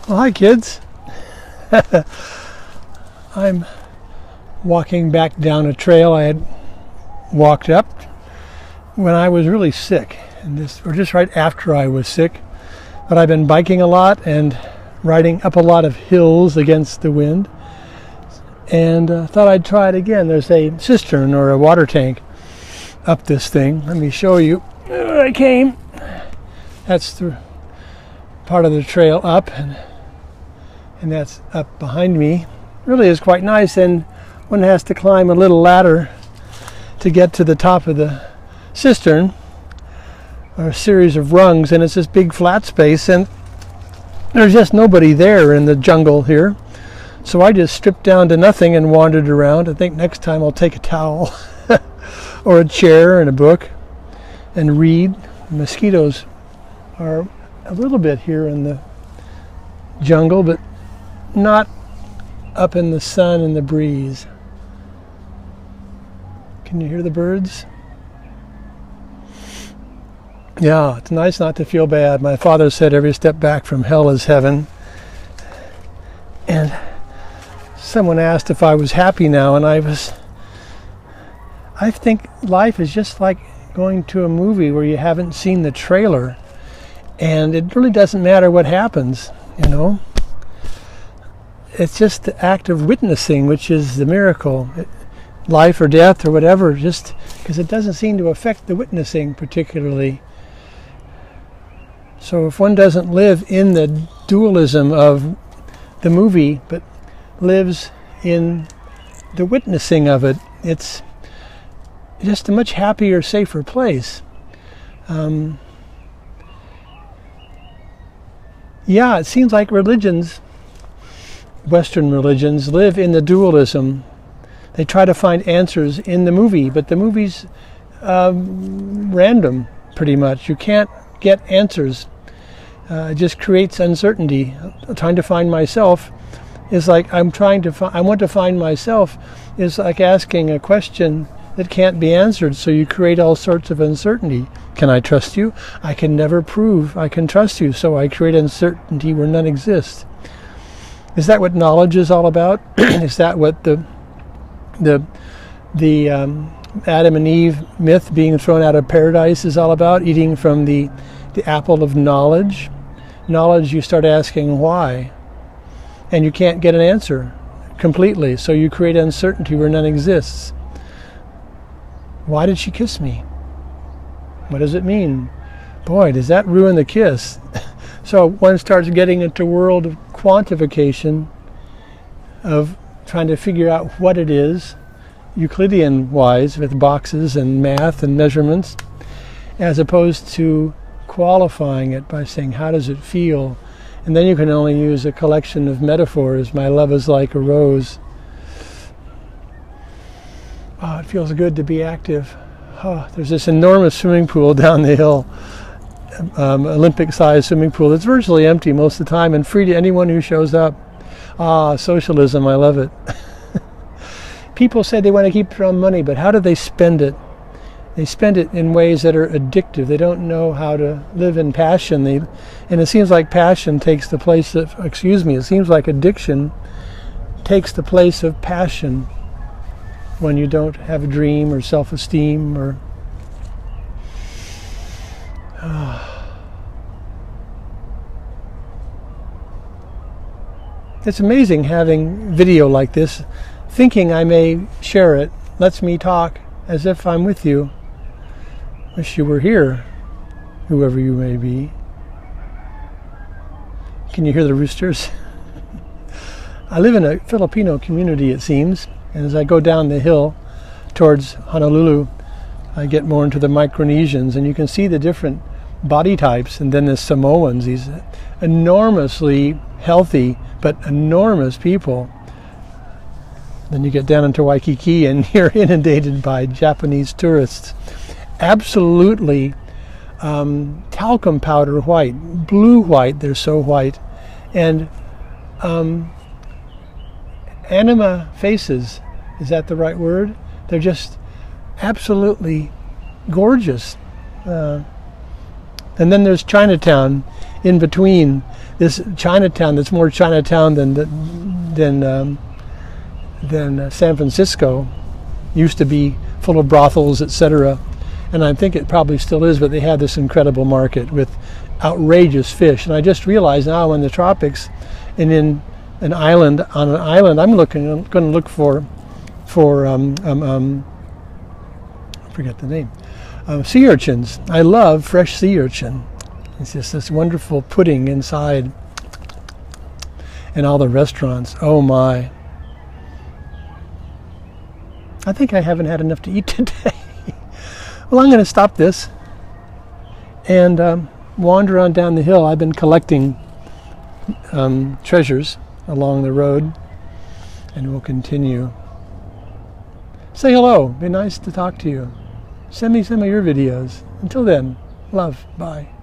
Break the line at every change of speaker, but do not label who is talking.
Well, hi kids. I'm walking back down a trail I had walked up when I was really sick, or just right after I was sick. But I've been biking a lot and riding up a lot of hills against the wind, and thought I'd try it again. There's a cistern or a water tank up this thing. Let me show you where I came. That's the part of the trail up, and that's up behind me. Really is quite nice, and one has to climb a little ladder to get to the top of the cistern, or a series of rungs, and it's this big flat space, and there's just nobody there in the jungle here. So I just stripped down to nothing and wandered around. I think next time I'll take a towel or a chair and a book and read. The mosquitoes are a little bit here in the jungle, but not up in the sun and the breeze. Can you hear the birds? Yeah, it's nice not to feel bad. My father said every step back from hell is heaven. And someone asked if I was happy now, and I think life is just like going to a movie where you haven't seen the trailer, and it really doesn't matter what happens, you know. It's just the act of witnessing, which is the miracle. Life or death or whatever, just because it doesn't seem to affect the witnessing particularly. So if one doesn't live in the dualism of the movie, but lives in the witnessing of it, it's just a much happier, safer place. Yeah, it seems like religions, Western religions, live in the dualism. They try to find answers in the movie, but the movie's random, pretty much. You can't get answers. It just creates uncertainty. Trying to find myself is like I want to find myself is like asking a question that can't be answered, so you create all sorts of uncertainty. Can I trust you? I can never prove I can trust you, so I create uncertainty where none exists. Is that what knowledge is all about? Is that what the Adam and Eve myth, being thrown out of paradise, is all about? Eating from the apple of knowledge? Knowledge, you start asking why, and you can't get an answer completely, so you create uncertainty where none exists. Why did she kiss me? What does it mean? Boy, does that ruin the kiss. So one starts getting into a world of quantification, of trying to figure out what it is, Euclidean-wise, with boxes and math and measurements, as opposed to qualifying it by saying, how does it feel? And then you can only use a collection of metaphors. My love is like a rose. Oh, it feels good to be active. Oh, there's this enormous swimming pool down the hill, Olympic-sized swimming pool. It's virtually empty most of the time and free to anyone who shows up. Ah, socialism, I love it. People say they want to keep their own money, but how do they spend it? They spend it in ways that are addictive. They don't know how to live in passion. And it seems like passion takes the place of, it seems like addiction takes the place of passion when you don't have a dream or self-esteem or... It's amazing having video like this. Thinking I may share it lets me talk as if I'm with you. Wish you were here, whoever you may be. Can you hear the roosters? I live in a Filipino community, it seems, and as I go down the hill towards Honolulu, I get more into the Micronesians, and you can see the different body types, and then the Samoans, these enormously healthy but enormous people. Then you get down into Waikiki and you're inundated by Japanese tourists. Absolutely talcum powder white, blue white, they're so white, and anima faces, is that the right word? They're just absolutely gorgeous. And then there's Chinatown in between. This Chinatown, that's more Chinatown than San Francisco, used to be full of brothels, etc. And I think it probably still is, but they have this incredible market with outrageous fish. And I just realized now I'm in the tropics, and on an island, I'm going to look for I forget the name, sea urchins. I love fresh sea urchin. It's just this wonderful pudding inside, and all the restaurants. Oh my! I think I haven't had enough to eat today. Well, I'm going to stop this and wander on down the hill. I've been collecting treasures along the road, and we'll continue. Say hello. Be nice to talk to you. Send me some of your videos. Until then, love. Bye.